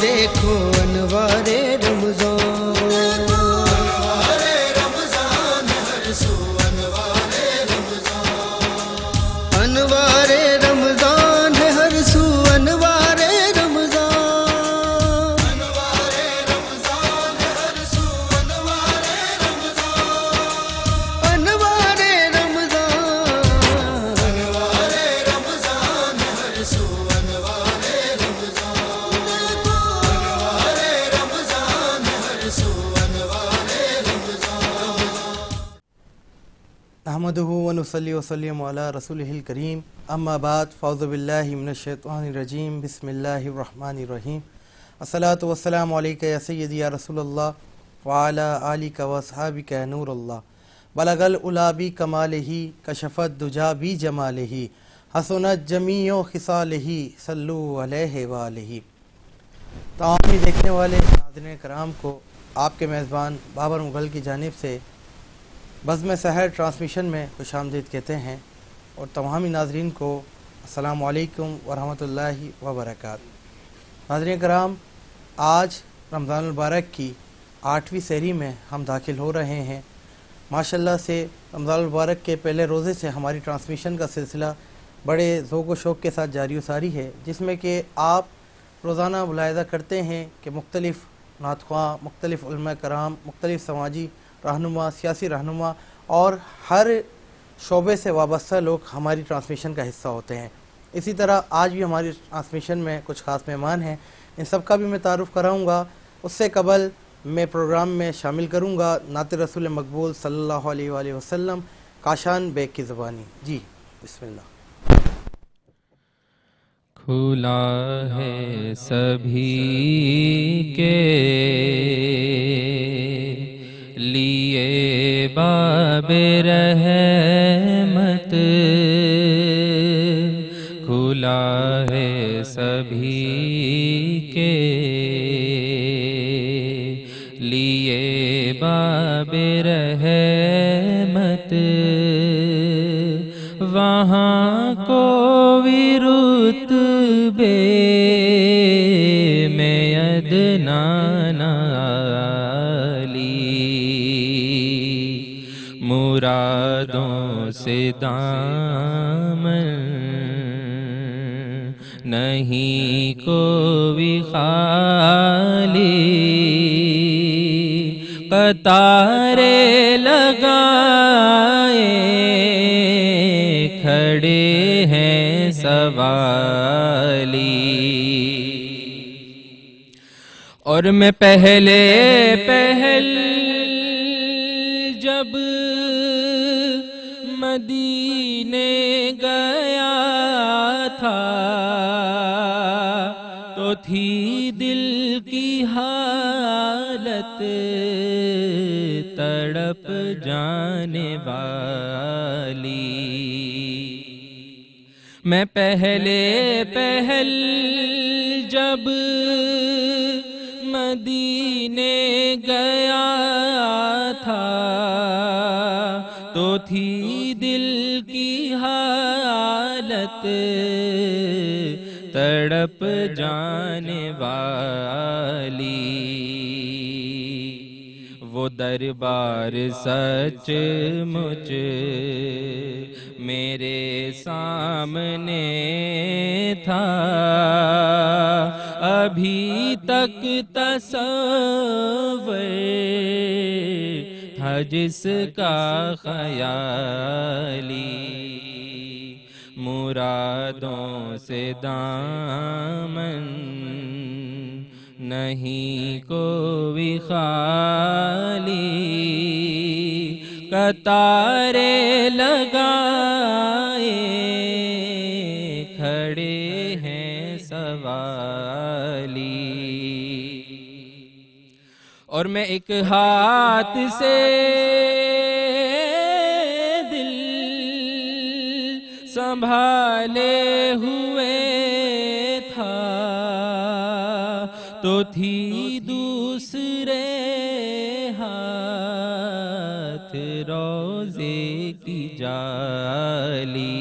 देखो अनवारे रमज़ान, अनवारे रमज़ान है हर सू, अनवारे रमज़ान, अनवारे रमज़ान है हर सू, अनवारे रमज़ान, अनवारे रमज़ान, अनवारे रमज़ान है हर सू, अनवारे रमज़ान, अनवारे रमज़ान है हर सू, अनवारे रमज़ान। अहमदुहु व नुसल्ली व सल्लिमु अला रसूलिहिल करीम, अम्मा बाद, फ़ौज़ु बिल्लाहि मिनश शैतानिर रजीम, बिस्मिल्लाहिर रहमानिर रहीम। अस्सलातु वस्सलामु अलैका या सय्यदी या रसूलल्लाह व अला आलिका व अस्हाबिका या नूरल्लाह, बलगल उला बि कमालिही, कशफत दुजा बि जमालिही, हसनत जमीओ खिसालिही, सल्लु अलैहि व आलिही। तमाम देखने वाले नाज़रीन कराम को आपके मेज़बान बाबर मुग़ल की जानिब से बज़्म सहर ट्रांसमिशन में खुशामदीद कहते हैं और तमाम नाज़रीन को अस्सलामु अलैकुम व रहमतुल्लाहि व बरकातहू। नाज़रीन कराम, आज रमज़ानुल मुबारक की 8वीं सहरी में हम दाखिल हो रहे हैं। माशाल्लाह से रमज़ानुल मुबारक के पहले रोज़े से हमारी ट्रांसमिशन का सिलसिला बड़े ज़ौक़ व शौक़ के साथ जारी व सारी है, जिसमें कि आप रोज़ाना मुलाहिज़ा करते हैं कि मुख्तलिफ़ नातख़्वां, मुख्तलिफ़ उलमा कराम, मुख्तलिफ़ समाजी रहनुमा, सियासी रहनुमा और हर शोबे से वाबस्ता लोग हमारी ट्रांसमिशन का हिस्सा होते हैं। इसी तरह आज भी हमारी ट्रांसमिशन में कुछ ख़ास मेहमान हैं, इन सब का भी मैं तारुफ़ कराऊँगा। उससे कबल मैं प्रोग्राम में शामिल करूँगा नात रसूल मकबूल सल्लल्लाहु अलैहि वसल्लम काशान बेग की ज़बानी। जी बिस्मिल्लाह। खुला है सभी के लिए बाबे रहमत, खुला है सभी के लिए बाबे रहमत, वहाँ को रुतबे में अदना नाली, मुरादों से दामन नहीं कोई खाली, कतारे लगाए खड़े हैं सवाली, और मैं पहले जब मदीने गया था तो थी दिल की हालत तड़प जाने वाली। मैं पहले जब मदीने गया था तो थी दिल की हालत तड़प जाने वाली। वो दरबार सचमुच मेरे सामने था, अभी तक तसव्वुर था जिसका ख़याली, मुरादों से दामन नहीं कोई खाली, कतारे लगाए खड़े हैं सवाली, और मैं एक हाथ से दिल संभाले हुए था तो थी दूसरे हाथ रोज़े की जाली।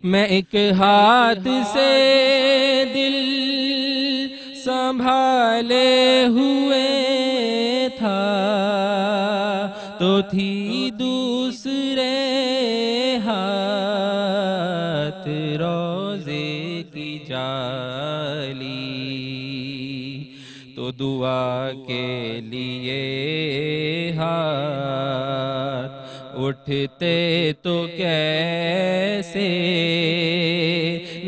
मैं एक हाथ से दिल संभाले हुए था तो थी दूसरे हाथ रोजे की जाली। तो दुआ के लिए हाथ उठते तो कैसे,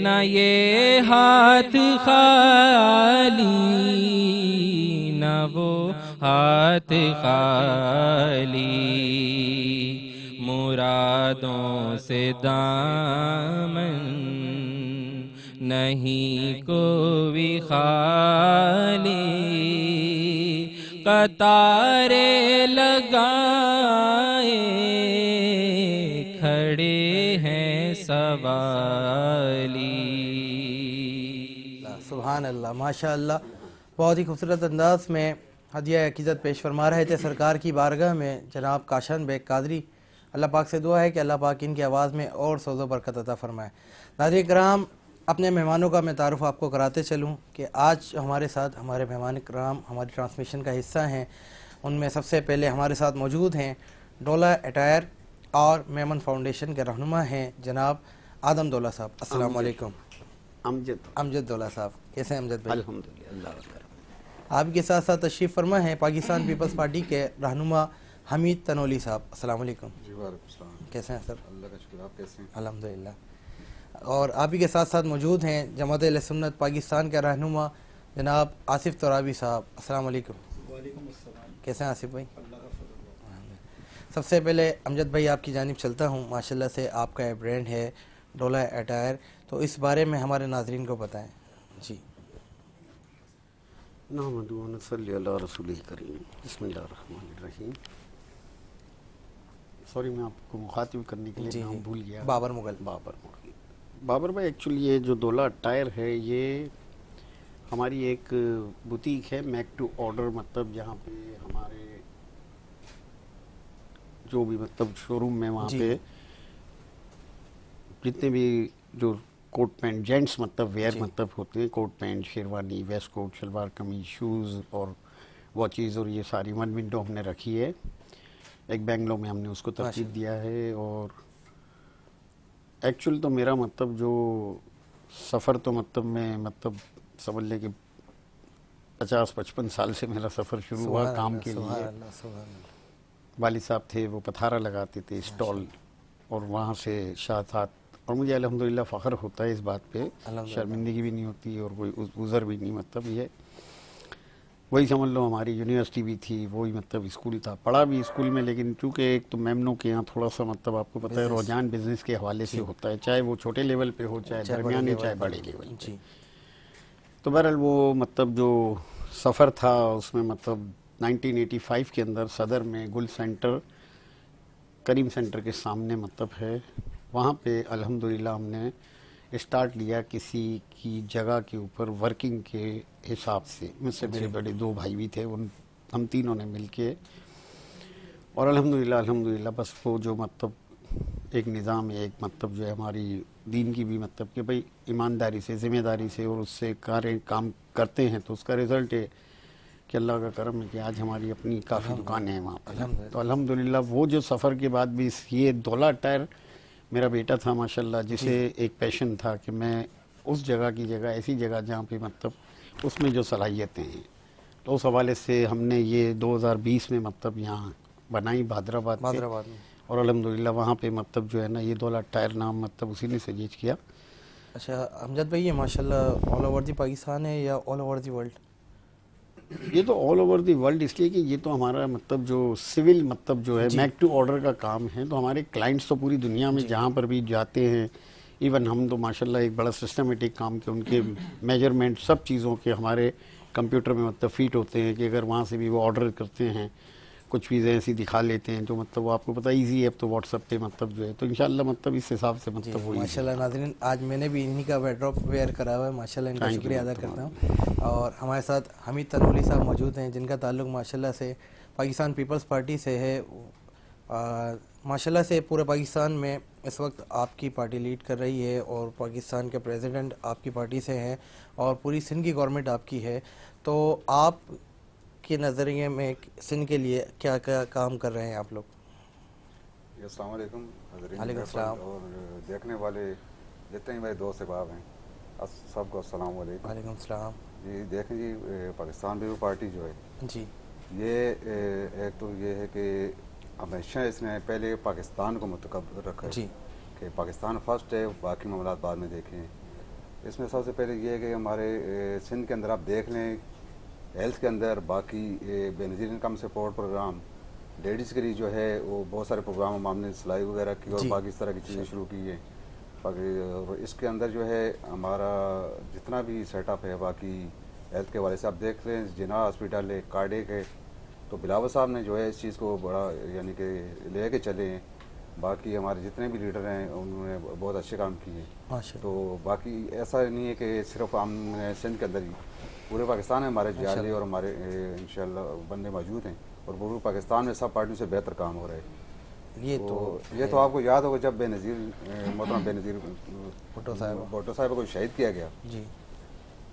ना ये हाथ खाली ना वो हाथ खाली। मुरादों से दामन नहीं कोई खाली, कतारे लगाए खड़े हैं सवाली। सुभान अल्लाह, माशा अल्लाह। बहुत ही खूबसूरत अंदाज में हदिया अकीदत पेश फरमा रहे थे सरकार की बारगाह में जनाब काशन बेग कादरी। अल्लाह पाक से दुआ है कि अल्लाह पाक इनकी आवाज़ में और सौज़ो बरकत अता फरमाए। नाज़रीन कराम, अपने मेहमानों का मैं तारुफ़ आपको कराते चलूँ कि आज हमारे साथ हमारे मेहमान कराम हमारी ट्रांसमिशन का हिस्सा हैं। उनमें सबसे पहले हमारे साथ मौजूद हैं डोला अटायर और मेमन फाउंडेशन के रहनुमा हैं जनाब आदम दौला साहब। अस्सलाम वालेकुम। अमजद दौला साहब, कैसे हैं अमजद भाई? अल्हम्दुलिल्लाह। आपके साथ साथ तशरीफ़ फरमा हैं पाकिस्तान पीपल्स पार्टी के रहनुमा हमीद तनोली साहब। अस्सलाम वालेकुम। जी वालेकुम सलाम। कैसे हैं सर? अल्लाह का शुक्र, आप कैसे हैं? अल्हम्दुलिल्लाह। और आप ही के साथ साथ मौजूद हैं जमात अहले सुन्नत पाकिस्तान के रहनुमा जनाब आसिफ तराबी साहब। अस्सलाम वालेकुम। वालेकुम अस्सलाम। कैसे हैं आसिफ भाई? अल्लाह का फजल। सबसे पहले अमजद भाई आपकी जानिब चलता हूँ। माशाल्लाह से आपका एक ब्रांड है डोला अटायर, तो इस बारे में हमारे नाजरीन को बताएं जी। नहमदुहु व नसल्ली अला रसूलिल करीम। बिस्मिल्लाहिर्रहमानिर्रहीम। सॉरी, मैं आपको मुखातिब करने के लिए नाम भूल गया। बाबर मुगल। बाबर भाई, एक्चुअली ये जो डोला टायर है ये हमारी एक बुटीक है, मेक टू ऑर्डर, मतलब जहाँ पे हमारे जो भी मतलब शोरूम में वहाँ पे जितने भी जो कोट पैंट जेंट्स मतलब वेयर मतलब होते हैं, coat pant, sherwani, waist coat, shalwar kameez, shoes और वॉचेज़ और ये सारी वन विंडो हमने रखी है। एक बेंगलो में हमने उसको तरतीब दिया है। और एक्चुअल तो मेरा मतलब जो सफ़र तो मतलब मैं मतलब समझ ले कि 50-55 साल से मेरा सफ़र शुरू हुआ काम के लिए। वालिद साहब थे, वो पथारा लगाते थे, स्टॉल, और वहाँ से साथ और मुझे अल्हम्दुलिल्लाह फ़ख्र होता है इस बात पे, शर्मिंदगी भी नहीं होती और कोई उज़र भी नहीं। मतलब ये वही समझ लो हमारी यूनिवर्सिटी भी थी, वही मतलब स्कूल था, पढ़ा भी स्कूल में, लेकिन चूँकि एक तो मेमनों के यहाँ थोड़ा सा मतलब आपको पता है रुझान बिज़नेस के हवाले से होता है, चाहे वो छोटे लेवल पे हो, चाहे दरमियाने, चाहे बड़े लेवल पे। तो बहरहाल वो मतलब जो सफ़र था उसमें मतलब 1985 के अंदर सदर में गुल सेंटर, करीम सेंटर के सामने मतलब है, वहाँ पे अल्हम्दुलिल्लाह हमने स्टार्ट लिया किसी की जगह के ऊपर वर्किंग के हिसाब से। मुझसे मेरे बड़े दो भाई भी थे, उन हम तीनों ने मिलके, और अल्हम्दुलिल्लाह बस वो जो मतलब एक निज़ाम है, एक मतलब जो है हमारी दीन की भी मतलब कि भाई ईमानदारी से, ज़िम्मेदारी से और उससे काम करते हैं तो उसका रिज़ल्ट है कि अल्लाह का करम है कि आज हमारी अपनी काफ़ी दुकानें हैं वहाँ पर। तो अल्हम्दुलिल्लाह वो जो सफ़र के बाद भी ये डोला टायर मेरा बेटा था माशाल्लाह, जिसे एक पैशन था कि मैं उस जगह की जगह, ऐसी जगह जहाँ पे मतलब उसमें जो सलाहियतें हैं, तो उस हवाले से हमने ये 2020 में मतलब यहाँ बनाई भादराबाद में, और अल्हम्दुलिल्लाह वहाँ पे मतलब जो है ना ये डोला टायर नाम मतलब उसी ने सजेस्ट किया। अच्छा अमजद भाई, ये माशाल्लाह ऑल ओवर दी पाकिस्तान है या ऑल ओवर दी वर्ल्ड? ये तो ऑल ओवर दी वर्ल्ड, इसलिए कि ये तो हमारा मतलब जो सिविल मतलब जो है मेक टू ऑर्डर का काम है, तो हमारे क्लाइंट्स तो पूरी दुनिया में जहाँ पर भी जाते हैं, इवन हम तो माशाल्लाह एक बड़ा सिस्टमेटिक काम के उनके मेजरमेंट सब चीज़ों के हमारे कंप्यूटर में मतलब फिट होते हैं कि अगर वहाँ से भी वो ऑर्डर करते हैं कुछ चीज़ें ऐसी दिखा लेते हैं जो मतलब वो आपको पता ईजी है, अब तो व्हाट्सएप पे मतलब जो है, तो इंशाल्लाह मतलब इस हिसाब से मतलब वो माशाल्लाह। नाज़रीन, आज मैंने भी इन्हीं का वेड्रॉप वेयर करा हुआ है, माशाल्लाह इनका शुक्रिया अदा करता हूँ। और हमारे साथ हमीद तनोली साहब मौजूद हैं जिनका ताल्लुक़ माशाल्लाह से पाकिस्तान पीपल्स पार्टी से है, माशाल्लाह से पूरे पाकिस्तान में इस वक्त आपकी पार्टी लीड कर रही है और पाकिस्तान के प्रेसिडेंट आपकी पार्टी से हैं और पूरी सिंध की गवर्नमेंट आपकी है, तो आप के नज़रिए में सिंध के लिए क्या क्या काम कर रहे हैं आप लोग? अस्सलाम वालेकुम वालेकुम अस्सलाम। और देखने वाले जितने मेरे दोस्त अहबाब हैं सबको अस्सलाम वालेकुम। वालेकुम अस्सलाम। जी देखें जी, पाकिस्तान पीपल पार्टी जो है जी ये एक तो ये है कि हमेशा इसने पहले पाकिस्तान को मुतकब रखा है जी कि पाकिस्तान फर्स्ट है, बाकी मामला बाद में देखें। इसमें सबसे पहले ये है कि हमारे सिंध के अंदर आप देख लें, हेल्थ के अंदर बाकी Benazir income support programme ladies के लिए जो है वो बहुत सारे प्रोग्राम हमने सिलाई वगैरह की और बाकी इस तरह की चीज़ें शुरू की है। और इसके अंदर जो है हमारा जितना भी सेटअप है बाकी हेल्थ के वाले से आप देख लें, जिना हॉस्पिटल है, कार्डियक है, तो बिलावल साहब ने जो है इस चीज़ को बड़ा यानी कि ले के चले हैं। बाकी हमारे जितने भी लीडर हैं उन्होंने बहुत अच्छे काम किए। तो बाकी ऐसा नहीं है कि सिर्फ हमने सिंध के अंदर ही, पूरे पाकिस्तान में हमारे जाले और हमारे इंशाल्लाह बंदे मौजूद हैं और पूरे पाकिस्तान में सब पार्टियों से बेहतर काम हो रहा है। ये तो आपको याद होगा जब बेनज़ीर मोहतरम बेनज़ीर भुट्टो साहब को शहीद किया गया जी,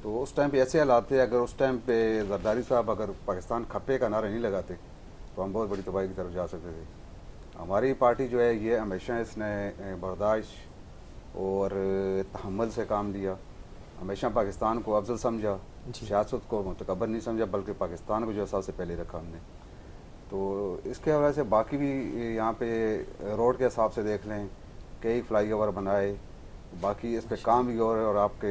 तो उस टाइम पे ऐसे हालात थे, अगर उस टाइम पे जरदारी साहब अगर पाकिस्तान खप्पे का नारा नहीं लगाते तो हम बहुत बड़ी तबाही की तरफ जा सकते थे। हमारी पार्टी जो है ये हमेशा इसने बर्दाश्त और तहम्मुल से काम लिया, हमेशा पाकिस्तान को अफजल समझा, सियासत को मुतकबर नहीं समझा, बल्कि पाकिस्तान को जो सबसे पहले रखा हमने। तो इसके वजह से बाकी भी यहाँ पे रोड के हिसाब से देख लें, कई फ्लाई ओवर बनाए, बाकी इस पे काम भी हो रहा है और आपके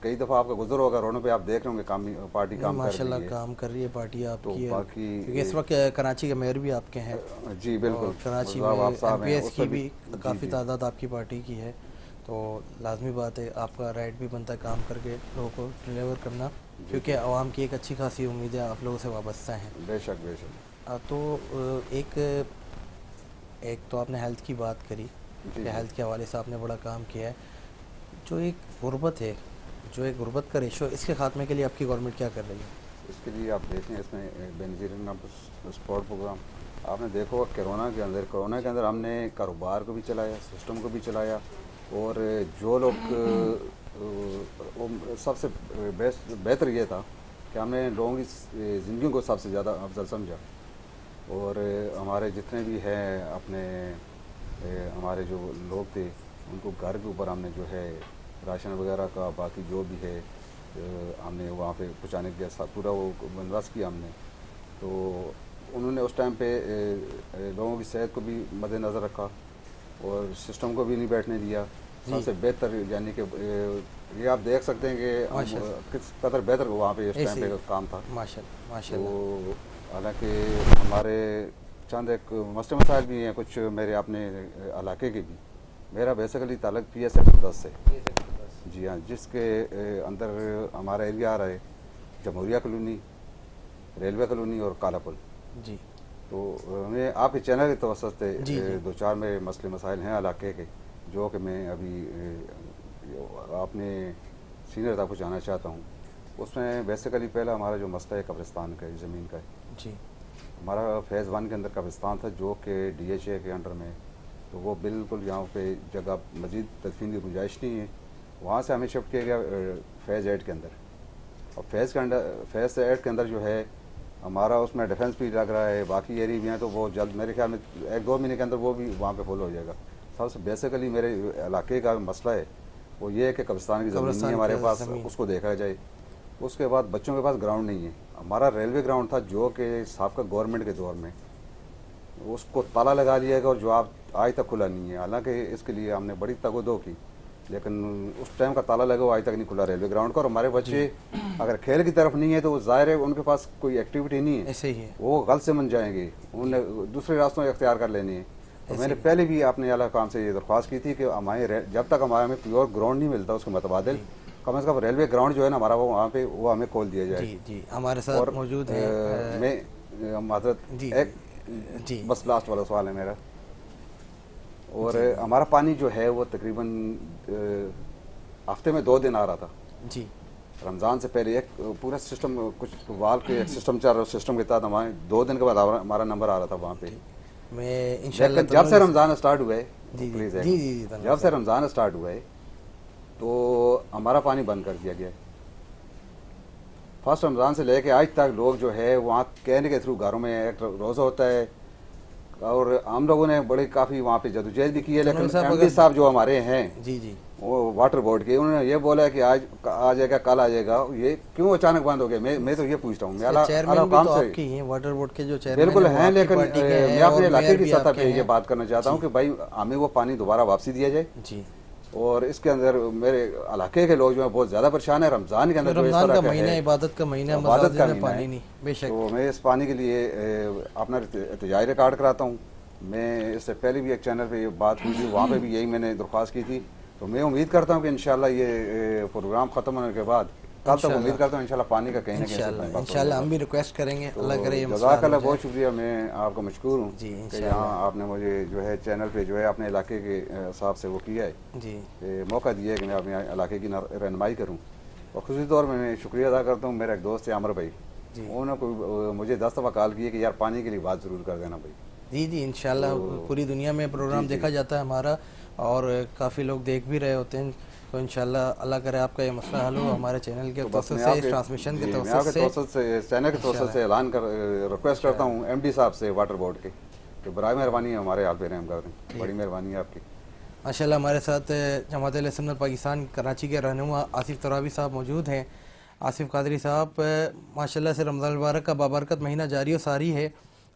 कई दफ़ा आपका गुजर होगा रोडों पे, आप देख रहे होंगे काम पार्टी काम माशाल्लाह काम कर रही है पार्टी आपकी। तो बाकी क्योंकि इस वक्त कराची के मेयर भी आपके हैं। जी बिल्कुल, कराची में MPS की भी काफ़ी तादाद आपकी पार्टी की है, तो लाजमी बात है आपका राइट भी बनता है काम करके लोगों को डिलीवर करना, क्योंकि आवाम की एक अच्छी खासी उम्मीदें आप लोगों से वाबस्ता हैं। बेशक बेशक। तो एक तो आपने हेल्थ की बात करी कि हेल्थ के हवाले से आपने बड़ा काम किया है। जो एक गुर्बत है, जो एक गुर्बत का रेशो, इसके खात्मे के लिए आपकी गवर्नमेंट क्या कर रही है? इसके लिए आप देखें, इसमें बेनज़ीर इनकम सपोर्ट प्रोग्राम आपने देखो कोरोना के अंदर हमने कारोबार को भी चलाया, सिस्टम को भी चलाया, और जो लोग सबसे बेहतर ये था कि हमने लोगों की ज़िंदगी को सबसे ज़्यादा अफजल समझा। और हमारे जितने भी हैं अपने हमारे जो लोग थे उनको घर के ऊपर हमने जो है राशन वगैरह का बाकी जो भी है हमने वहाँ पे पहुँचाने के पूरा वो बंदोबस्त किया हमने। तो उन्होंने उस टाइम पे लोगों की सेहत को भी मद्देनज़र रखा और सिस्टम को भी नहीं बैठने दिया। सबसे बेहतर यानी कि ये आप देख सकते हैं कि किस कदर बेहतर वहाँ पे इस टाइम पे काम था। माशाल्लाह। तो हालांकि हमारे चंद एक मसले मसाइल भी हैं कुछ मेरे अपने इलाके के भी। मेरा बेसिकली ताल्लुक PS 110 से, जी हाँ, जिसके अंदर हमारा एरिया आ रहा है जमहूरिया कॉलोनी, रेलवे कॉलोनी और काला पुल जी। तो मैं आपके चैनल के तवसत से दो चार मेरे मसले मसाइल हैं इलाके के जो कि मैं अभी अपने सीनियर तक पहुँचाना चाहता हूँ। उसमें बेसिकली पहला हमारा जो मसला है कब्रिस्तान का, ज़मीन का है जी। हमारा फेज़ 1 के अंदर कब्रिस्तान था जो कि DHA के अंडर में, तो वो बिल्कुल यहाँ पे जगह मज़ीद तदफीन की गुंजाइश नहीं है। वहाँ से हमें शिफ्ट किया गया फेज़ 8 के अंदर, और फेज़ 8 के अंदर जो है हमारा उसमें डिफेंस भी लग रहा है, बाकी एरिया भी हैं, तो वो जल्द मेरे ख्याल में 1-2 महीने के अंदर वो भी वहाँ पे फुल हो जाएगा। सबसे बेसिकली मेरे इलाके का मसला है वो ये है कि कब्रिस्तान की ज़मीन नहीं है हमारे पास, उसको देखा जाए। उसके बाद बच्चों के पास ग्राउंड नहीं है। हमारा रेलवे ग्राउंड था जो कि साबका गवर्नमेंट के दौर में, उसको ताला लगा लिया गया और जो आज तक खुला नहीं है। हालांकि इसके लिए हमने बड़ी तगदो की, लेकिन उस टाइम का ताला लगा हुआ आज तक नहीं खुला रेलवे ग्राउंड का। और हमारे बच्चे अगर खेल की तरफ नहीं है तो जाहिर है उनके पास कोई एक्टिविटी नहीं है, ऐसे ही है, वो गलत से बन जाएंगे, उन्हें दूसरे रास्तों इख्तियार कर लेनी है। तो मैंने पहले भी अपने अला काम से ये दरख्वास्त की थी कि हमारे जब तक हमें प्योर ग्राउंड नहीं मिलता उसके मुतबादिल कम से कम रेलवे ग्राउंड जो है ना हमारा वो वहाँ पे वो हमें खोल दिया जाए। जी जी, हमारे साथ मौजूद है। मैं माजरत जी बस लास्ट वाला सवाल है मेरा। और हमारा पानी जो है वो तकरीबन हफ्ते में 2 दिन आ रहा था जी। रमज़ान से पहले एक पूरा सिस्टम कुछ वाल के एक सिस्टम चल रहा, सिस्टम के तहत हमारे 2 दिन के बाद हमारा नंबर आ रहा था वहाँ पे। मैं इंशाल्लाह लेकिन जब से रमज़ान स्टार्ट हुए, जी प्लीज़ जी जी जी जब से रमज़ान स्टार्ट हुए तो हमारा पानी बंद कर दिया गया। फर्स्ट रमज़ान से लेके आज तक लोग जो है वहाँ कहने के थ्रू घरों में एक रोज़ा होता है और हम लोगों ने बड़ी काफ़ी वहाँ पे जदोजहद भी की है, लेकिन एमडी साहब जो हमारे हैं जी जी वो वाटर बोर्ड के, उन्होंने ये बोला कि आज आ जाएगा, कल आ जाएगा। ये क्यों अचानक बंद हो गया? मैं तो ये पूछता हूँ। चेयरमैन भी तो आपके ही हैं, वाटर बोर्ड के जो चेयरमैन बिल्कुल हैं, लेकिन पार्टी के हैं मैं अपने और इलाके मेयर की भी सतह आपके पे ये हैं। बात करना चाहता हूँ कि भाई हमें वो पानी दोबारा वापसी दिया जाए। जी और इसके अंदर मेरे इलाके के लोग जो है बहुत ज्यादा परेशान है रमजान के अंदर, जो इस रमजान तरह का का महीना है, इबादत का महीना, इबादत का में महीना पानी है। नहीं बेशक। तो मैं इस पानी के लिए अपना एहतजाज रिकॉर्ड कराता हूँ। मैं इससे पहले भी एक चैनल पे ये बात हुई थी, वहाँ पे भी यही मैंने दरख्वास्त की थी। तो मैं उम्मीद करता हूँ कि इंशाल्लाह ये प्रोग्राम खत्म होने के बाद कल तक उम्मीद करता हूँ इंशाल्लाह पानी का कहीं ना कहीं इंशाल्लाह हम भी रिक्वेस्ट करेंगे, अल्लाह करे ये मसला जज़ाकल्लाह, बहुत शुक्रिया, मैं आपका मशकूर हूँ जी, कि यहाँ आपने मुझे जो है चैनल पे जो है अपने इलाके के हिसाब से वो किया है जी, मौका दिया है कि मैं अपने इलाके की रहनुमाई करूँ। और खुशी तौर पर मैं शुक्रिया अदा करता हूँ। मेरा एक दोस्त है आमर भाई, उन्होंने मुझे 10 दफ़ा कॉल किया कि यार पानी के लिए बात ज़रूर कर देना भाई। जी जी इंशाल्लाह पूरी दुनिया में प्रोग्राम देखा जाता है हमारा और काफ़ी लोग देख भी रहे होते हैं। तो इंशाल्लाह अल्लाह करे आपका ये मसला हल हो हमारे चैनल के तवज्जुह से, इस ट्रांसमिशन के तवज्जुह से, चैनल के तवज्जुह से ऐलान कर रिक्वेस्ट करता हूँ एमडी साहब से वाटर बोर्ड के, तो बराए मेहरबानी हमारे हाल पे रहम कर दें। बड़ी मेहरबानी है आपकी। माशाल्लाह हमारे साथ जमात अहले सुन्नत पाकिस्तान कराची के रहनुमा आसिफ तरावी साहब मौजूद हैं। आसिफ कादरी साहब, माशाल्लाह से रमज़ान मुबारक का बाबरकत महीना जारी और सारी है।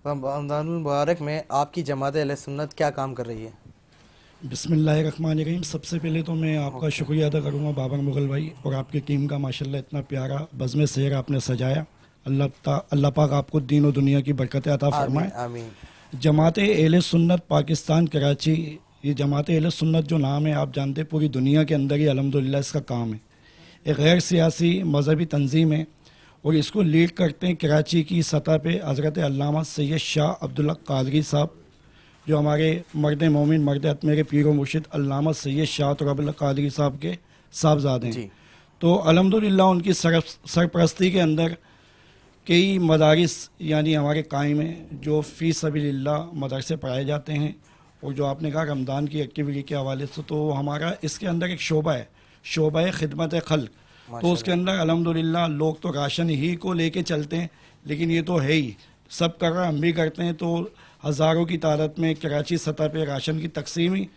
रमज़ान मुबारक में आपकी जमात अहले सुन्नत क्या काम कर रही है? बिस्मिल्लाहिर्रहमानिर्रहीम। सबसे पहले तो मैं आपका शुक्रिया अदा करूँगा बाबर मुग़ल भाई और आपकी टीम का, माशाल्लाह इतना प्यारा बज़्म शेर आपने सजाया। अल्लाह पाक आपको दीन और दुनिया की बरकतें अता फरमाए। आमीन। जमात अहले सुन्नत पाकिस्तान कराची, ये जमात अहले सुन्नत जो नाम है आप जानते हैं पूरी दुनिया के अंदर ही अल्हम्दुलिल्लाह इसका काम है। एक गैर सियासी मजहबी तंजीम है और इसको लीड करते हैं कराची की सतह पे हज़रत अल्लामा सैयद शाह अब्दुल्ला कादरी साहब, जो हमारे मर्द मोमिन मर्द अतमेर पीर व मुर्शिद अल्लामा सैयद शाह अब्दुल्ला कादरी साहब के साहबजादे हैं। तो अल्हम्दुलिल्लाह उनकी सरपरस्ती के अंदर कई मदारिस यानी हमारे कायम हैं जो फ़ी सबीलिल्लाह मदरसे पढ़ाए जाते हैं। और जो आपने कहा रमज़ान की एक्टिविटी के हवाले से, तो हमारा इसके अंदर एक शोबा है, शोबा है खिदमत खल्क। तो उसके अंदर अल्हम्दुलिल्लाह लोग तो राशन ही को लेके चलते हैं, लेकिन ये तो है ही सब कर रहा, हम भी करते हैं। तो हज़ारों की तादाद में कराची सतह पे राशन की तकसीम ही,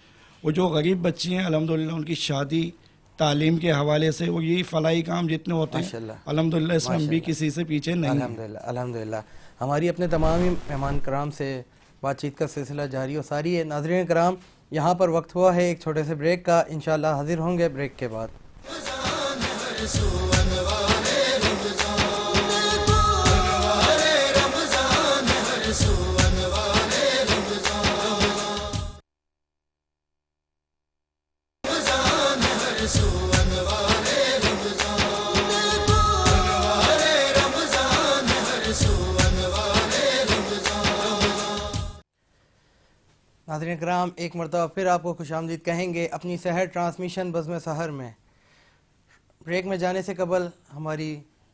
और जो गरीब बच्ची हैं अल्हम्दुलिल्लाह उनकी शादी तालीम के हवाले से और यही फलाई काम जितने होते हैं अल्हम्दुलिल्लाह इसमें हम भी किसी से पीछे नहीं हैं। अल्हम्दुलिल्लाह हमारी अपने तमाम मेहमान कराम से बातचीत का सिलसिला जारी और सारी है। नाज़रीन कराम, यहाँ पर वक्त हुआ है एक छोटे से ब्रेक का, इंशाअल्लाह हाजिर होंगे ब्रेक के बाद। नाज़रीन कराम, एक मरतबा फिर आपको खुशामदीद कहेंगे अपनी सहर ट्रांसमिशन बज़्म सहर में। ब्रेक में जाने से कबल हमारी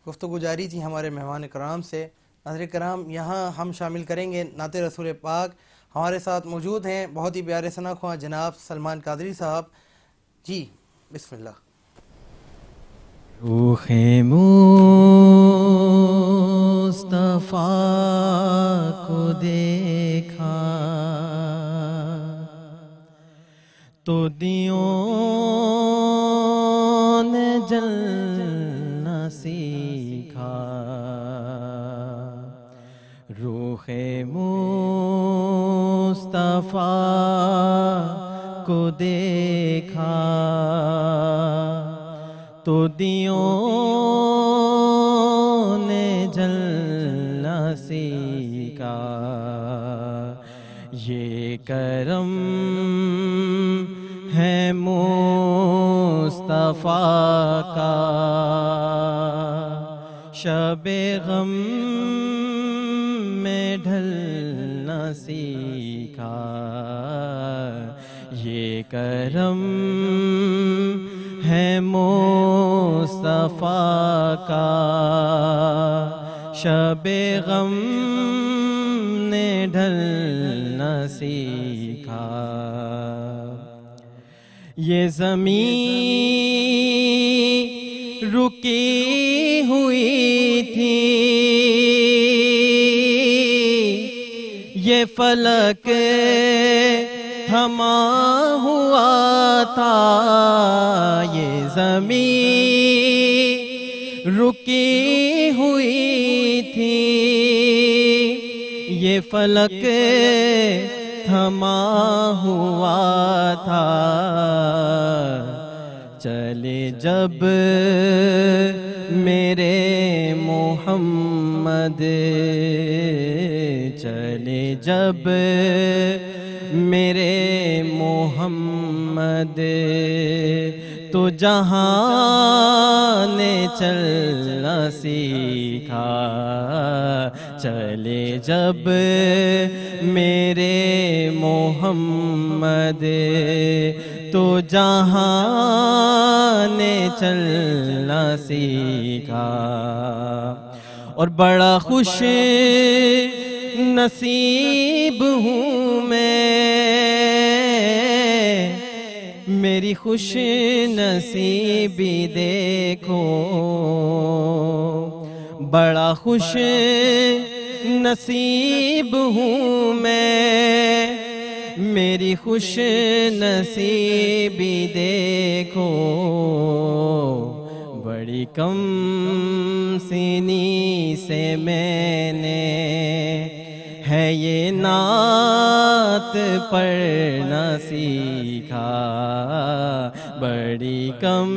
गुफ्तगू जारी थी हमारे मेहमान कराम से। नाज़रीन कराम, यहाँ हम शामिल करेंगे नाते रसूल पाक। हमारे साथ मौजूद हैं बहुत ही प्यारे सनाख्वां जनाब सलमान कादरी साहब। जी बिस्मिल्लाह। रूहे मुस्तफा को देखा तो दियों ने जलना सीखा। रूहे मुस्तफा को देखा तो दियों ने जलना सीखा। ये करम है मुस्तफा का, शबे गम में ढलना सीखा। ये करम है मुस्तफा का, शबे गम ने ढलना सीखा। ये ज़मीं रुकी हुई थी, ये फलक थमा हुआ था। ये ज़मीं रुकी हुई थी, ये फलक थमा हुआ था। चले जब मेरे मोहम्मद, चले जब मेरे मोहम्मद, तो जहां ने चलना सीखा। चले जब मेरे मोहम्मद, तो जहां ने चलना सीखा। और बड़ा खुश नसीब हूँ मैं, मेरी खुश नसीबी देखो। बड़ा खुश नसीब हूँ मैं, मेरी खुश नसीबी देखो। बड़ी कम सीनी से मैंने है ये नात पढ़ना सीखा। बड़ी कम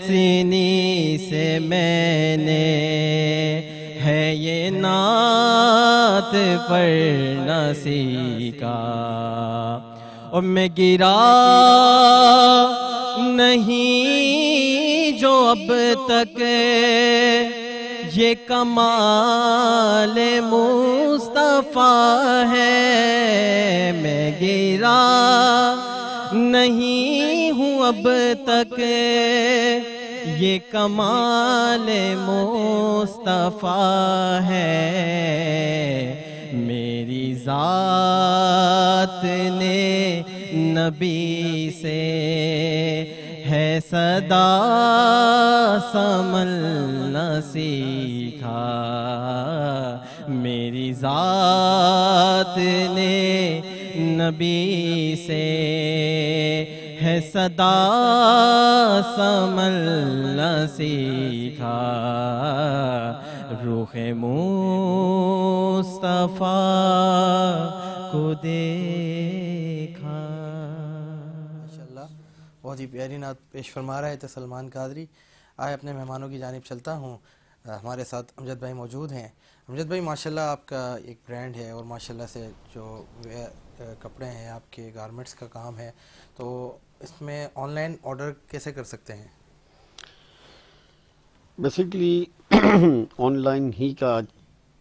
सीनी से मैंने है ये नात पढ़ना सीखा। और मैं गिरा नहीं जो अब तक ये कमाल मुस्तफा है। मैं गिरा नहीं हूँ अब तक ये कमाल मुस्तफा है। मेरी ज़ात ने नबी से है सदा संभलना सीखा। मेरी ज़ात ने नबी से है सदा संभलना सीखा। रूहे मुस्तफा को देखा। माशाल्लाह, बहुत ही प्यारी नात पेश फरमा रहे थे सलमान कादरी। आए अपने मेहमानों की जानिब चलता हूँ। हमारे साथ अमजद भाई मौजूद हैं। अमजद भाई, माशाल्लाह आपका एक ब्रांड है और माशाल्लाह से जो कपड़े हैं आपके, गारमेंट्स का काम है, तो इसमें ऑनलाइन ऑर्डर कैसे कर सकते हैं? बेसिकली ऑनलाइन ही का आज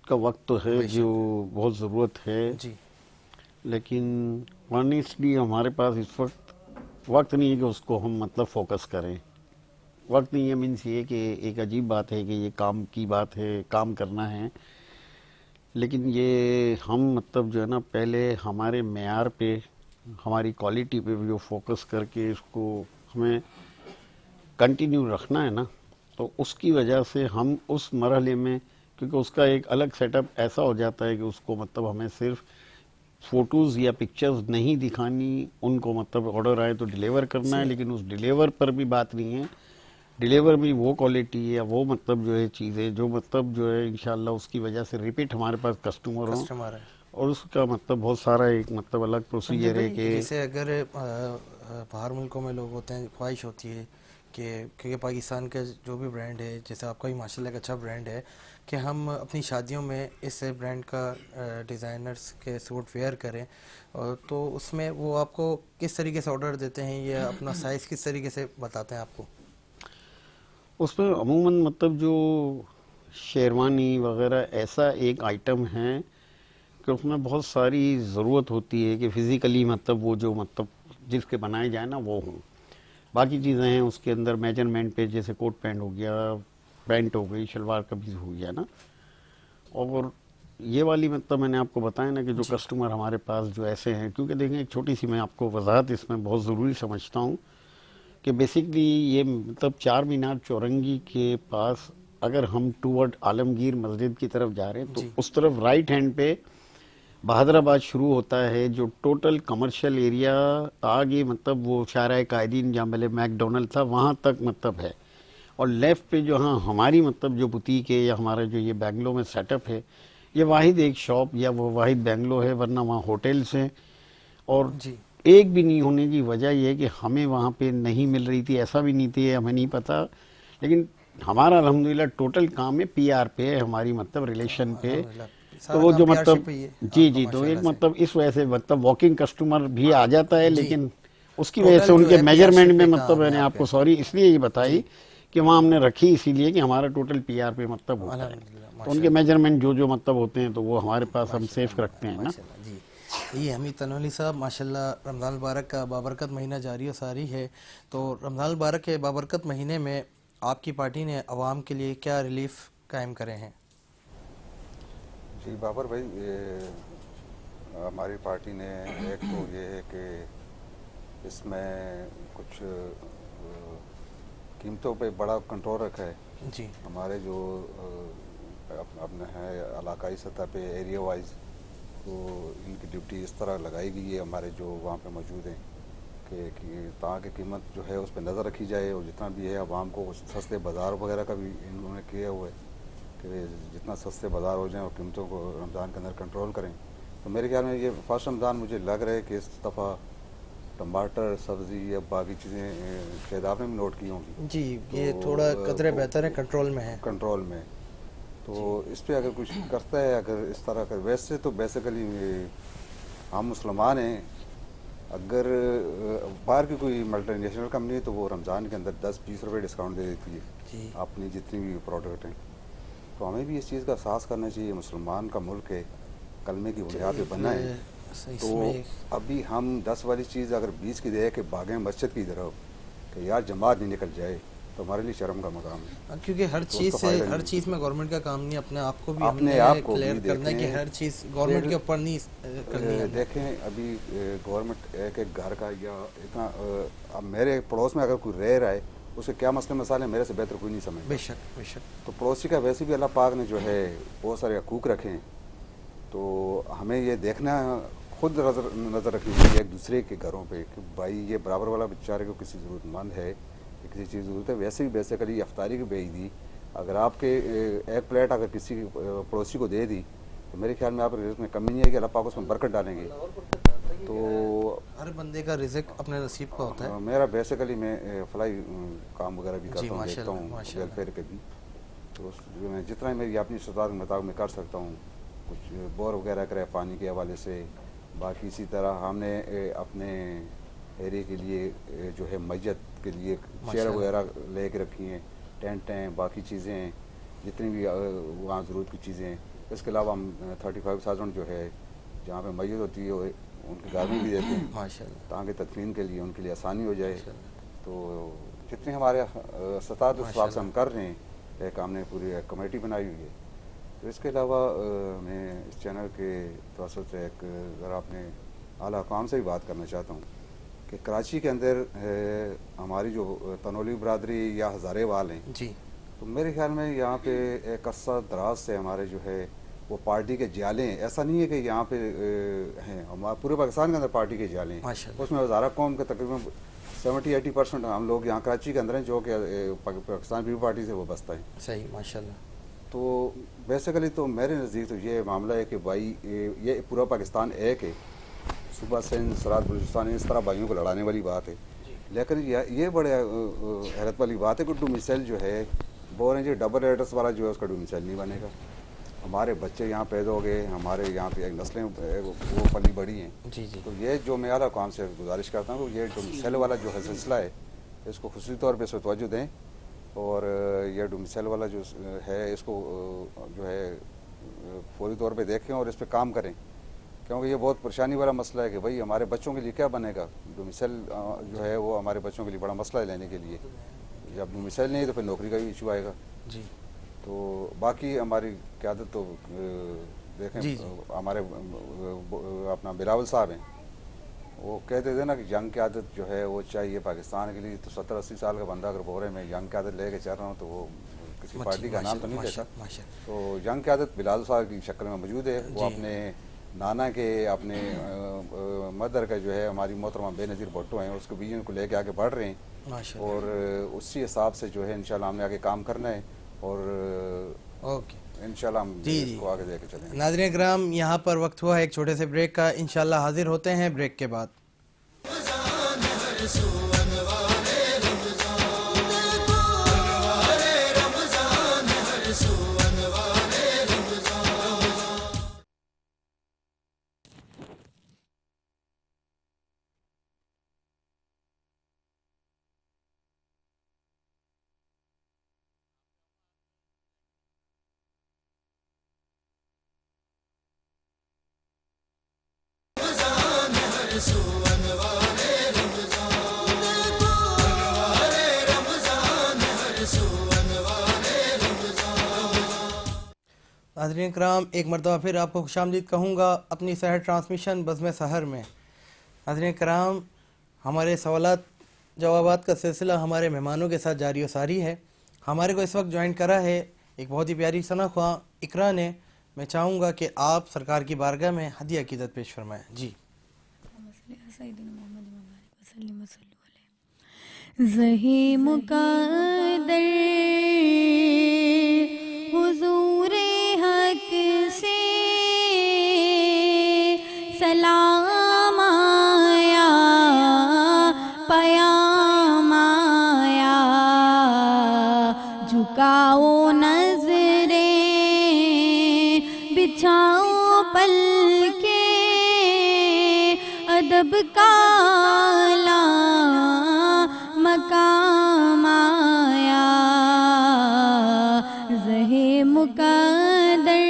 का वक्त तो है जो बहुत ज़रूरत है जी, लेकिन ऑनेस्टली हमारे पास इस वक्त नहीं है कि उसको हम मतलब फोकस करें। वक्त नहीं है मीन्स ये कि एक अजीब बात है कि ये काम की बात है, काम करना है, लेकिन ये हम मतलब जो है ना पहले हमारे मेयार पे, हमारी क्वालिटी पे जो फोकस करके इसको हमें कंटिन्यू रखना है ना, तो उसकी वजह से हम उस मरहले में, क्योंकि उसका एक अलग सेटअप ऐसा हो जाता है कि उसको मतलब हमें सिर्फ फ़ोटोज़ या पिक्चर्स नहीं दिखानी, उनको मतलब ऑर्डर आए तो डिलीवर करना है, लेकिन उस डिलीवर पर भी बात नहीं है। डिलीवर में वो क्वालिटी या वो मतलब जो है चीज़ें जो मतलब जो है इंशाल्लाह उसकी वजह से रिपीट हमारे पास कस्टमर हो, और उसका मतलब बहुत सारा एक मतलब अलग प्रोसीजर है कि जैसे अगर बाहर मुल्कों में लोग होते हैं, ख्वाहिश होती है कि क्योंकि पाकिस्तान का जो भी ब्रांड है, जैसे आपका भी माशाल्लाह एक अच्छा ब्रांड है, कि हम अपनी शादियों में इस ब्रांड का डिज़ाइनर्स के सूट वेयर करें, तो उसमें वो आपको किस तरीके से ऑर्डर देते हैं या अपना साइज़ किस तरीके से बताते हैं आपको? उसमें अमूमन मतलब जो शेरवानी वगैरह ऐसा एक आइटम है कि उसमें बहुत सारी ज़रूरत होती है कि फ़िज़िकली मतलब वो जो मतलब जिसके बनाए जाए ना वो हों। बाकी चीज़ें हैं उसके अंदर मेजरमेंट पे, जैसे कोट पैंट हो गया, पैंट हो गई, शलवार कमीज़ हो गया ना, और ये वाली मतलब मैंने आपको बताया ना कि जो कस्टमर हमारे पास जो ऐसे हैं, क्योंकि देखें एक छोटी सी मैं आपको वजाहत इसमें बहुत ज़रूरी समझता हूँ कि बेसिकली ये मतलब चार मीनार चौरंगी के पास अगर हम टूवर्ड आलमगीर मस्जिद की तरफ जा रहे हैं तो उस तरफ राइट हैंड पे बहादुराबाद शुरू होता है, जो टोटल कमर्शियल एरिया आगे मतलब वो शाहराह कायदीन जहाँ पहले मैकडोनल्ड था वहाँ तक मतलब है, और लेफ्ट पे जो हाँ हमारी मतलब जो बुटीक है या हमारा जो ये बेंगलो में सेटअप है, ये वाहिद एक शॉप या वो वाहिद बेंगलो है, वरना वहाँ होटल्स हैं। और जी एक भी नहीं होने की वजह यह है कि हमें वहाँ पे नहीं मिल रही थी, ऐसा भी नहीं थी, हमें नहीं पता, लेकिन हमारा अल्हम्दुलिल्लाह टोटल काम है पीआर पे है, हमारी मतलब रिलेशन पे। तो वो जो मतलब जी जी, तो एक मतलब इस वजह से मतलब वॉकिंग कस्टमर भी आ जाता है, लेकिन उसकी वजह से उनके मेजरमेंट में मतलब मैंने आपको सॉरी इसलिए ये बताई कि वहाँ हमने रखी इसीलिए कि हमारा टोटल पीआर पे मतलब होता है, तो उनके मेजरमेंट जो जो मतलब होते हैं तो वो हमारे पास हम सेफ रखते हैं ना। जी ये हमीद तनोली साहब, माशाल्लाह रमज़ान मुबारक का बाबरकत महीना जारी और सारी है, तो रमज़ान मुबारक के बाबरकत महीने में आपकी पार्टी ने अवाम के लिए क्या रिलीफ कायम करे हैं? जी बाबर भाई, हमारी पार्टी ने एक तो ये है कि इसमें कुछ कीमतों पे बड़ा कंट्रोल रखा है। जी हमारे जो अपने हैं इलाकाई सतह पे एरिया वाइज, तो इनकी ड्यूटी इस तरह लगाई गई है हमारे जो वहाँ पे मौजूद हैं कि ताकि कीमत जो है उस पर नज़र रखी जाए, और जितना भी है आवाम को सस्ते बाज़ार वगैरह का भी इन्होंने किया हुआ है कि जितना सस्ते बाज़ार हो जाएं और कीमतों को रमज़ान के अंदर कंट्रोल करें। तो मेरे ख्याल में ये फर्स्ट रमज़ान मुझे लग रहा है कि इस दफ़ा टमाटर, सब्ज़ी या बाकी चीज़ें शायद आपने भी नोट की होंगी। जी तो ये थोड़ा कदरे बेहतर है, कंट्रोल में है। कंट्रोल में। तो इस पे अगर कुछ करता है, अगर इस तरह कर, वैसे तो बेसिकली हम मुसलमान हैं, अगर बाहर की कोई मल्टीनेशनल कंपनी है तो वो रमज़ान के अंदर 10-20 रुपये डिस्काउंट दे देती है अपनी जितनी भी प्रोडक्ट हैं। तो हमें भी इस चीज़ का एहसास करना चाहिए, मुसलमान का मुल्क है, कलमे की बुनियाद पे बनना है। तो अभी हम 10 वाली चीज़ अगर 20 की दे के भागें मस्जिद की तरफ कि यार जमात नहीं निकल जाए, तो हमारे लिए शर्म का मकाम है। क्योंकि हर चीज़ से हर चीज़ में गवर्नमेंट का काम नहीं, अपने आप को भी अपने आप को क्लियर करना है कि हर चीज़ गवर्नमेंट के ऊपर नहीं करनी है। देखें अभी गवर्नमेंट एक एक घर का या इतना अब मेरे पड़ोस में अगर कोई रह रहा है उसके क्या मसले मसाले मेरे से बेहतर कोई नहीं समझ। बेशक बेशक। तो पड़ोसी का वैसे भी अल्लाह पाक ने जो है बहुत सारे हकूक़ रखे हैं, तो हमें ये देखना खुद नज़र रखनी चाहिए एक दूसरे के घरों पे कि भाई ये बराबर वाला बेचारे को किसी ज़रूरतमंद है, किसी चीज़ ज़रूरत है। वैसे भी बेसिकली अफ्तारी की भेज दी, अगर आपके एक प्लेट अगर किसी पड़ोसी को दे दी तो मेरे ख्याल में आप रिज़्क़ में कमी नहीं है कि अल्लाह पाक उसमें बरकत डालेंगे। तो हर बंदे का रिज़्क़ अपने नसीब का होता है। मेरा बेसिकली मैं फलाई काम वगैरह भी करता हूँ, देखता हूँ वेलफेयर के भी, तो मैं जितना मेरी अपनी इस्तात के मुताबिक मैं कर सकता हूँ, कुछ बोर वगैरह करे पानी के हवाले से। बाकी इसी तरह हमने अपने एरिया के लिए जो है मस्जिद के लिए चेयर वगैरह ले के रखी हैं, टेंट हैं, बाकी चीज़ें हैं, जितनी भी वहाँ ज़रूरत की चीज़ें हैं। इसके अलावा हम 35,000 जो है जहाँ पे मस्जिद होती है उनके घर में भी देते हैं माशाल्लाह, ताकि तदफीन के लिए उनके लिए आसानी हो जाए। तो जितने हमारे सतात उस हिसाब से हम कर रहे हैं, एक हमने पूरी एक कमेटी बनाई हुई है। तो इसके अलावा मैं इस चैनल के तवसत से एक ज़रा अपने आला काम से भी बात करना चाहता हूँ कि कराची के अंदर हमारी जो तनोली बरादरी या हज़ारे वाल हैं जी, तो मेरे ख्याल में यहाँ पे एक अरसा दराज से हमारे जो है वो पार्टी के जाले हैं। ऐसा नहीं है कि यहाँ पे हैं, हमारे पूरे पाकिस्तान के अंदर पार्टी के जाले हैं। उसमें हज़ारा कौम के तकरीबन 70-80% हम लोग यहाँ कराची के अंदर हैं जो कि पाकिस्तान पीपल पार्टी से वो बसता है। सही माशाल्लाह। तो बेसिकली तो मेरे नज़दीक तो ये मामला है कि भाई ये पूरा पाकिस्तान एक है, सुबह सिंध सराद बलूचिस्तान इस तरह भाइयों को लड़ाने वाली बात है। लेकिन ये बड़े हैरत वाली बात है कि डोमिसाइल जो है बोल रहे हैं डबल एड्रेस वाला जो है उसका डोमिसाइल नहीं बनेगा। हमारे बच्चे यहाँ पैदा हो गए, हमारे यहाँ पे एक नस्लें वो पली बड़ी हैं जी जी। तो ये जो मैं आला काम से गुजारिश करता हूँ ये डोमिसाइल वाला जो है सिलसिला है इसको खुसूसी तौर पर इस पर तवज्जो दें, और ये डोमिसाइल वाला जो है इसको जो है फौरी तौर पे देखें और इस पर काम करें, क्योंकि ये बहुत परेशानी वाला मसला है कि भाई हमारे बच्चों के लिए क्या बनेगा। डोमिसाइल जो है वो हमारे बच्चों के लिए बड़ा मसला है लेने के लिए, जब डोमिसाइल नहीं है तो फिर नौकरी का भी इशू आएगा जी। तो बाकी हमारी क़यादत तो देखें जी, जी। हमारे अपना बिलावल साहब हैं, वो कहते थे ना कि जंग की आदत जो है वो चाहिए पाकिस्तान के लिए। तो 70-80 साल का बंदा अगर बोरे में जंग की आदत लेके चल रहा हूँ तो वो किसी पार्टी का नाम तो नहीं लेता। तो जंग की आदत बिलाल साहब की शक्ल में मौजूद है। वो अपने नाना के अपने मदर का जो है हमारी मोहतरमा बेनज़ीर भुट्टो हैं, उसके विजन को लेके आगे बढ़ रहे हैं और उसी हिसाब से जो है इंशाल्लाह हमने आगे काम करना है और ओके इंशाल्लाह हम जी, इसको आगे लेके चलेंगे। नाज़रीन किराम, यहाँ पर वक्त हुआ है एक छोटे से ब्रेक का। इंशाल्लाह हाजिर होते हैं ब्रेक के बाद। नाज़रीन किराम, एक मरतबा फिर आपको खुशामदीद कहूँगा अपनी सहर ट्रांसमिशन बज़्म सहर में। नाज़रीन किराम, हमारे सवालात जवाबात का सिलसिला हमारे मेहमानों के साथ जारी व सारी है। हमारे को इस वक्त ज्वाइन करा है एक बहुत ही प्यारी सना ख्वां इकरा ने। मैं चाहूँगा कि आप सरकार की बारगाह में हदिया अक़ीदत पेश फरमाएँ। जी। ज़ही मुक़द्दर हुज़ूरे हक से सलाम आया, पयाम आया, झुकाओ नज़रें, बिछाओ पलके, अदब का आला मकाम आया। ज़हे मुक़द्दर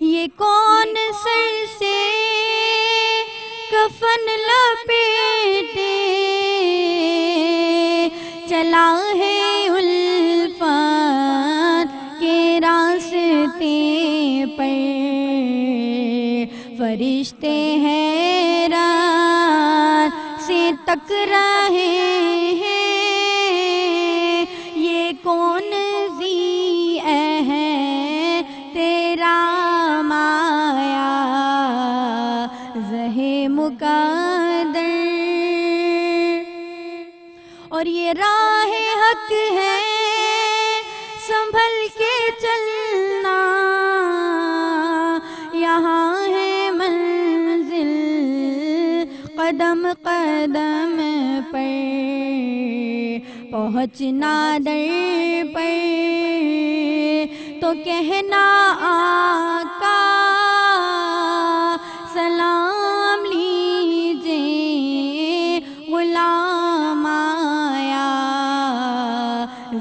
ये कौन सर से कफन लपेटे चला है उल्फत के रास्ते पर, फरिश्ते हैरान से तक रहे हैं, ये कौन ज़ी है तेरा माया। ज़हे मुक़द्दर और ये राह हक है, संभल के चलना, यहाँ है मंजिल कदम कदम पर, पहुँचना दर पर तो कहना आका सलाम लीजिए, गुलाम आया।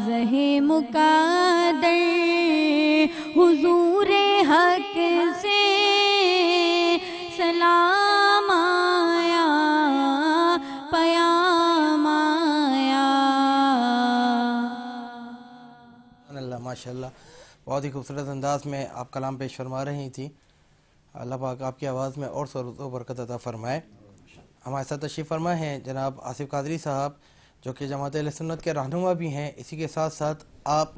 ज़हे मुक़द्दर हुज़ूरे हक से सलाम आया, पयाम आया। अल्लाह माशाल्लाह, बहुत ही खूबसूरत अंदाज में आप कलाम पेश फरमा रही थी। अल्लाह पाक आपकी आवाज़ में और सरूत व बरकत अता फरमाए। हमारे साथ तशरीफ़ फरमा हैं जनाब आसिफ कादरी साहब, जो कि जमात अहले सुन्नत के रहनुमा भी हैं। इसी के साथ साथ आप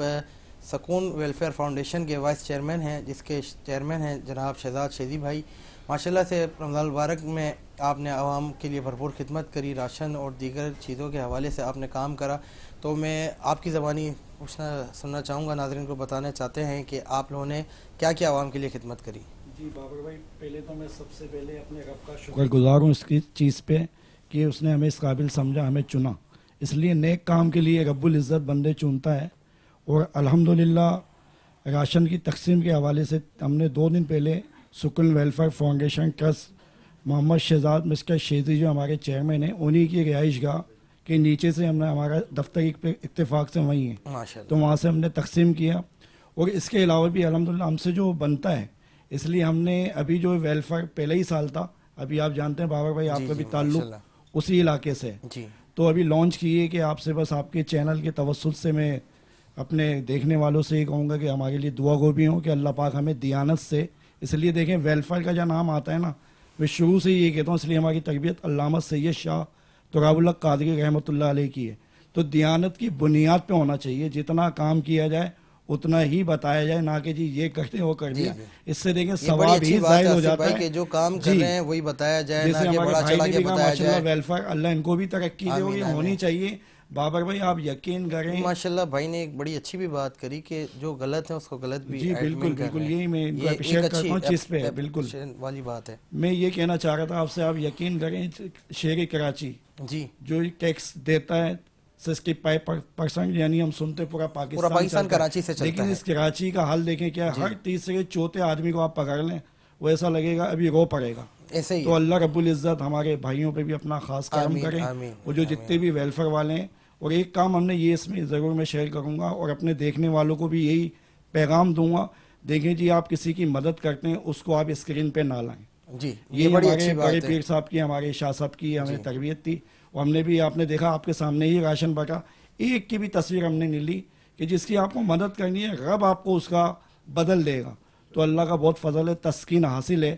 सकून वेलफेयर फाउंडेशन के वाइस चेयरमैन हैं, जिसके चेयरमैन हैं जनाब शहजाद शेदी भाई। माशाल्लाह से रमज़ान मुबारक में आपने आवाम के लिए भरपूर खिदमत करी, राशन और दीगर चीज़ों के हवाले से आपने काम करा। तो मैं आपकी ज़बानी सुनना चाहूँगा, नाज़रीन को बताना चाहते हैं कि आप लोगों ने क्या क्या आवाम के लिए खिदमत करी। जी बाबर भाई, पहले तो मैं सबसे पहले अपने रब का शुक्रगुजार हूँ इसकी चीज़ पे कि उसने हमें इस काबिल समझा, हमें चुना। इसलिए नेक काम के लिए रब्बुल इज़्ज़त बंदे चुनता है। और अल्हम्दुलिल्लाह राशन की तकसीम के हवाले से हमने 2 दिन पहले Sukun welfare foundation trust Mohammad Shahzad mister Shedi जो हमारे चेयरमैन हैं, उन्हीं की रिहाइशगाह के नीचे से हमने हमारा दफ्तर इत्तेफाक से वहीं है, तो वहाँ से हमने तकसीम किया। और इसके अलावा भी अल्हम्दुलिल्लाह हमसे जो बनता है, इसलिए हमने अभी जो वेलफेयर पहले ही साल था, अभी आप जानते हैं बाबर भाई आपका भी ताल्लुक उसी इलाके से, तो अभी लॉन्च किए कि आपसे बस आपके चैनल के तवस्सुल से मैं अपने देखने वालों से ये कहूँगा कि हमारे लिए दुआ गो भी हों कि अल्लाह पाक हमें दियानत से, इसलिए देखें वेलफेयर का जो नाम आता है ना, मैं शुरू से ये कहता हूँ, इसलिए हमारी तरबियत अल्लामा सैयद शाह तुराबुल हक कादरी रहमतुल्लाह अलैह की है। तो दियानत की बुनियाद पे होना चाहिए, जितना काम किया जाए उतना ही बताया जाए, ना कि जी ये करते वो कर दिया। इससे देखें सवाब ही जाहिर हो जाता है कि जो काम कर रहे हैं वही बताया जाए, ना कि बड़ा चढ़ा के बताया जाए। वेलफेयर अल्लाह इनको भी तरक्की दे, ये होनी चाहिए। बाबर भाई आप यकीन करें, माशाल्लाह भाई ने एक बड़ी अच्छी भी बात करी कि जो गलत है उसको गलत भी जी बिल्कुल बिल्कुल, यही मैं इनको अप्रिशिएट करता हूँ चीज़ पे, बिल्कुल वाली बात है। मैं ये कहना चाह रहा था आपसे, आप यकीन करें शहर कराची जी जो टैक्स देता है 65%, यानी हम सुनते पूरा पाकिस्तान कराची से चलता है, लेकिन इस कराची का हाल देखें क्या, हर तीसरे चौथे आदमी को आप पकड़ लें वो ऐसा लगेगा अभी रो पड़ेगा। ऐसे ही तो अल्लाह रब्बुल इज़्ज़त हमारे भाइयों पे भी अपना खास करम करें, और जो जितने भी वेलफेयर वाले हैं। और एक काम हमने ये इसमें ज़रूर मैं शेयर करूँगा और अपने देखने वालों को भी यही पैगाम दूंगा, देखें जी आप किसी की मदद करते हैं उसको आप स्क्रीन पे ना लाएं जी। ये हमारे बड़े पीर साहब की, हमारे शाह साहब की हमें तरबियत थी। और हमने भी, आपने देखा आपके सामने ही राशन बटा, एक की भी तस्वीर हमने नहीं ली कि जिसकी आपको मदद करनी है रब आपको उसका बदल देगा। तो अल्लाह का बहुत फजल है, तस्कीन हासिल है,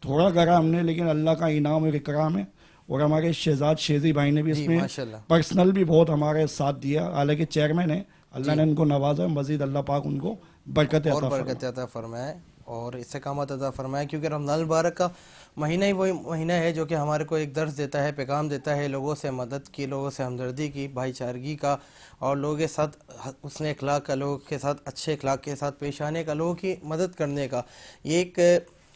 थोड़ा करा हमने लेकिन अल्लाह का इनाम और इकराम है। और हमारे शहजाद शेजी भाई ने भी इसमें पर्सनल भी बहुत हमारे साथ दिया, हालांकि चेयरमैन है, अल्लाह ने उनको नवाजा, मजीद अल्लाह पाक उनको बरकत अता फरमाए और इस्तेकामत अता फरमाए, क्योंकि रमज़ान मुबारक का महीना ही वही महीना है जो कि हमारे को एक दर्स देता है, पैगाम देता है लोगों से मदद की, लोगों से हमदर्दी की, भाईचारगी का, और लोगों के साथ हुस्न अखलाक का, लोगों के साथ अच्छे अखलाक के साथ पेश आने का, लोगों की मदद करने का। ये एक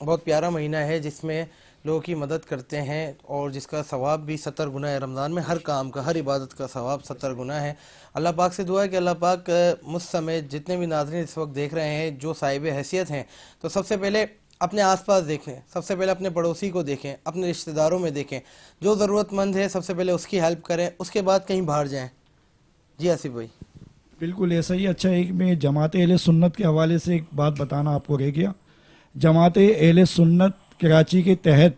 बहुत प्यारा महीना है जिसमें लोगों की मदद करते हैं और जिसका सवाब भी 70 गुना है। रमज़ान में हर काम का, हर इबादत का सवाब 70 गुना है। अल्लाह पाक से दुआ है कि अल्लाह पाक मुझ समय जितने भी नाज़रीन इस वक्त देख रहे हैं जो साहिब हैसियत हैं, तो सबसे पहले अपने आसपास देखें, सबसे पहले अपने पड़ोसी को देखें, अपने रिश्तेदारों में देखें, जो ज़रूरतमंद है सबसे पहले उसकी हेल्प करें, उसके बाद कहीं बाहर जाएँ। जी आसिफ भाई बिल्कुल ऐसा ही। अच्छा, एक मैं जमात अहले सुन्नत के हवाले से एक बात बताना आपको रह गया। जमात अहले सुन्नत कराची के तहत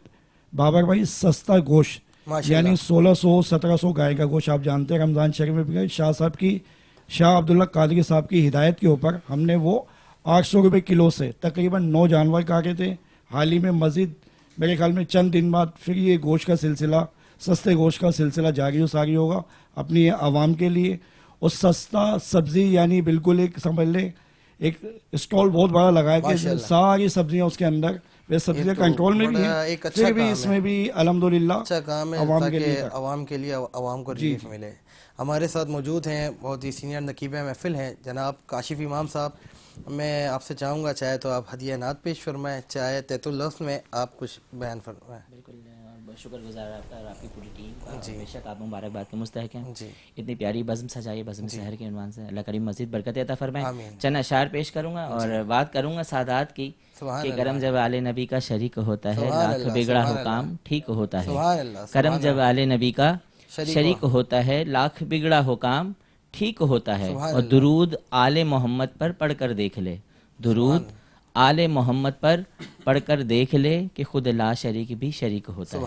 बाबर भाई सस्ता गोश्त, यानी 1600-1700 गाय का गोश्त, आप जानते हैं रमज़ान शरीफ में भी शाह साहब की, शाह अब्दुल्ला कादरी साहब की हिदायत के ऊपर हमने वो 800 रुपये किलो से तकरीबन 9 जानवर काटे थे। हाल ही में मज़ीद मेरे ख्याल में चंद दिन बाद फिर ये गोश्त का सिलसिला, सस्ते गोश्त का सिलसिला जारी व सारी होगा अपनी आवाम के लिए। और सस्ता सब्ज़ी यानी बिल्कुल एक समझ लें एक स्टॉल बहुत बड़ा लगाया कि सारी सब्जियां उसके अंदर, वे सब्जियां कंट्रोल में भी है, फिर भी इसमें भी अल्हम्दुलिल्लाह अच्छा काम है आवाम के लिए आवाम को रिलीफ मिले। हमारे साथ मौजूद हैं बहुत ही सीनियर नकीब महफिल हैं जनाब काशिफ इमाम साहब। मैं आपसे चाहूँगा चाहे तो आप हदिया नात पेश फरमाएं, चाहे तैतुल लफ्ज़ में आप कुछ बयान फरमाएं। बिल्कुल, शुक्रगुजार आपका और आपकी पूरी टीम जी, बेशक आप मुबारकबाद के मुस्तहक हैं जी। इतनी प्यारी बज़्म सजाई, बज़्म सहर के उन्वान से अल्लाह करीम मज़ीद बरकत अता फरमाए। चंद अशार पेश करूँगा और बात करूँगा सादात की कि करम जब आले नबी का शरीक होता है लाख बिगड़ा हो काम ठीक होता है। करम जब आले नबी का शरीक होता है लाख बिगड़ा हो काम ठीक होता है। और दुरूद आले मोहम्मद पर पढ़कर देख ले, दुरूद आले मोहम्मद पर पढ़कर देख ले कि खुद ला शरीक भी शरीक होता है,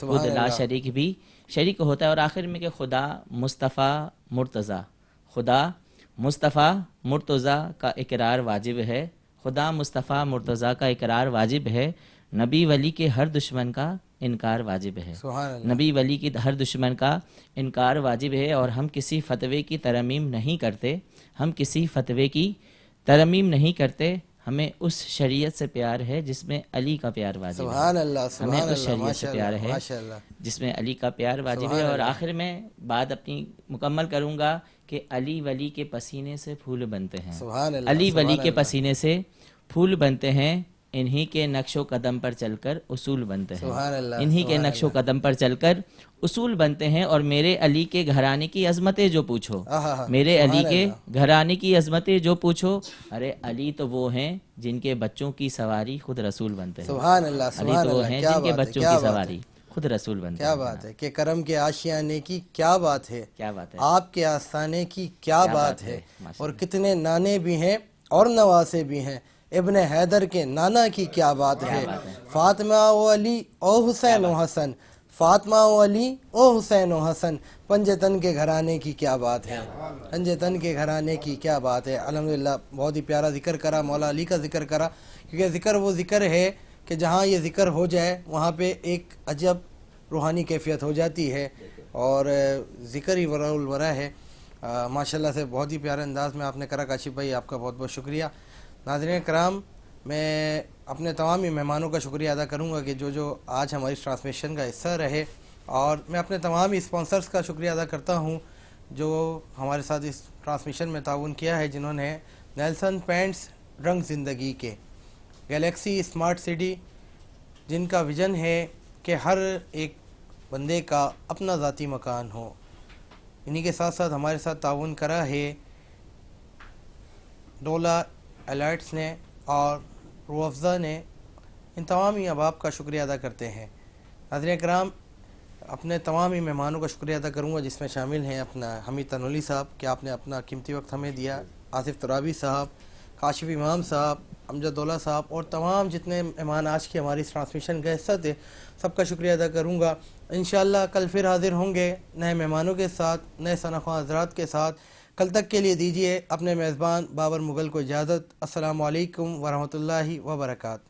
खुद ला शरीक भी शरीक होता है। और आखिर में कि खुदा मुस्तफ़ा मुर्तज़ा, खुदा मुस्तफ़ा मुर्तज़ा का इकरार वाजिब है, खुदा मुस्तफ़ा मुर्तज़ा का इकरार वाजिब है। नबी वली के हर दुश्मन का इनकार वाजिब है, नबी वली की हर दुश्मन का इनकार वाजिब है। और हम किसी फतवे की तरमीम नहीं करते, हम किसी फतवे की तरमीम नहीं करते, हमें उस शरीयत से प्यार है जिसमें अली का प्यार वाजिब है, हमें उस शरीयत से प्यार है जिसमें अली का प्यार वाजिब है। और आखिर में बात अपनी मुकम्मल करूँगा कि अली वली के पसीने से फूल बनते हैं, अली वली के पसीने से फूल बनते हैं, इन्हीं के नक्शो कदम पर चलकर उसूल बनते हैं, इन्हीं के नक्शो कदम पर चलकर उसूल बनते हैं। और मेरे अली के घराने की अजमतें जो पूछो, मेरे अली के घराने की अजमतें जो पूछो, अरे अली तो वो हैं जिनके बच्चों की सवारी खुद रसूल बनते हैं, अली तो वो हैं जिनके बच्चों की सवारी खुद रसूल बनते हैं। क्या बात है कि करम के आशियाने की क्या बात है, क्या बात है, आपके आस्थाने की क्या बात है। और कितने नाने भी हैं और नवासे भी हैं, इब्ने हैदर के नाना की क्या बात है। फातिमा ओ अली ओ हुसैन ओ हसन, फातिमा व अली ओ हुसैन व हसन, पंजतन के घराने की क्या बात है, पंजतन के घराने की क्या बात है। अल्हम्दुलिल्लाह बहुत ही प्यारा जिक्र करा, मौला अली का जिक्र करा, क्योंकि ज़िक्र वो ज़िक्र है कि जहाँ ये ज़िक्र हो जाए वहाँ पे एक अजब रूहानी कैफियत हो जाती है, और ज़िक्र ही वराउल वरा है। माशाल्लाह से बहुत ही प्यारे अंदाज में आपने करा काशिफ भाई, आपका बहुत बहुत शुक्रिया। नाज़रीन कराम, मैं अपने तमाम ही मेहमानों का शुक्रिया अदा करूँगा कि जो आज हमारी ट्रांसमिशन का हिस्सा रहे, और मैं अपने तमाम ही स्पॉन्सर्स का शुक्रिया अदा करता हूँ जो हमारे साथ इस ट्रांसमिशन में ताउन किया है, जिन्होंने नेल्सन पेंट्स रंग ज़िंदगी के, गैलेक्सी स्मार्ट सिटी, जिनका विज़न है कि हर एक बंदे का अपना ज़ाती मकान हो, इन्हीं के साथ साथ हमारे साथ ताउन करा है डोला एलाइट्स ने और रूअफ़ज़ा ने। इन तमाम ही अहबाब का शुक्रिया अदा करते हैं। नाज़रीन कराम, अपने तमाम ही मेहमानों का शुक्रिया अदा करूँगा, जिसमें शामिल हैं अपना हमीद तनोली साहब कि आपने अपना कीमती वक्त हमें दिया, आसिफ तुराबी साहब, काशिफ इमाम साहब, अमजदौला साहब, और तमाम जितने मेहमान आज की हमारी ट्रांसमिशन का हिस्सा थे, सबका शुक्रिया अदा करूँगा। इंशाअल्लाह कल फिर हाजिर होंगे नए मेहमानों के साथ, नए सनाख़्वाह हज़रात के साथ। कल तक के लिए दीजिए अपने मेज़बान बाबर मुग़ल को इजाज़त। अस्सलामु अलैकुम वरहमतुल्लाहि व बरकातहू।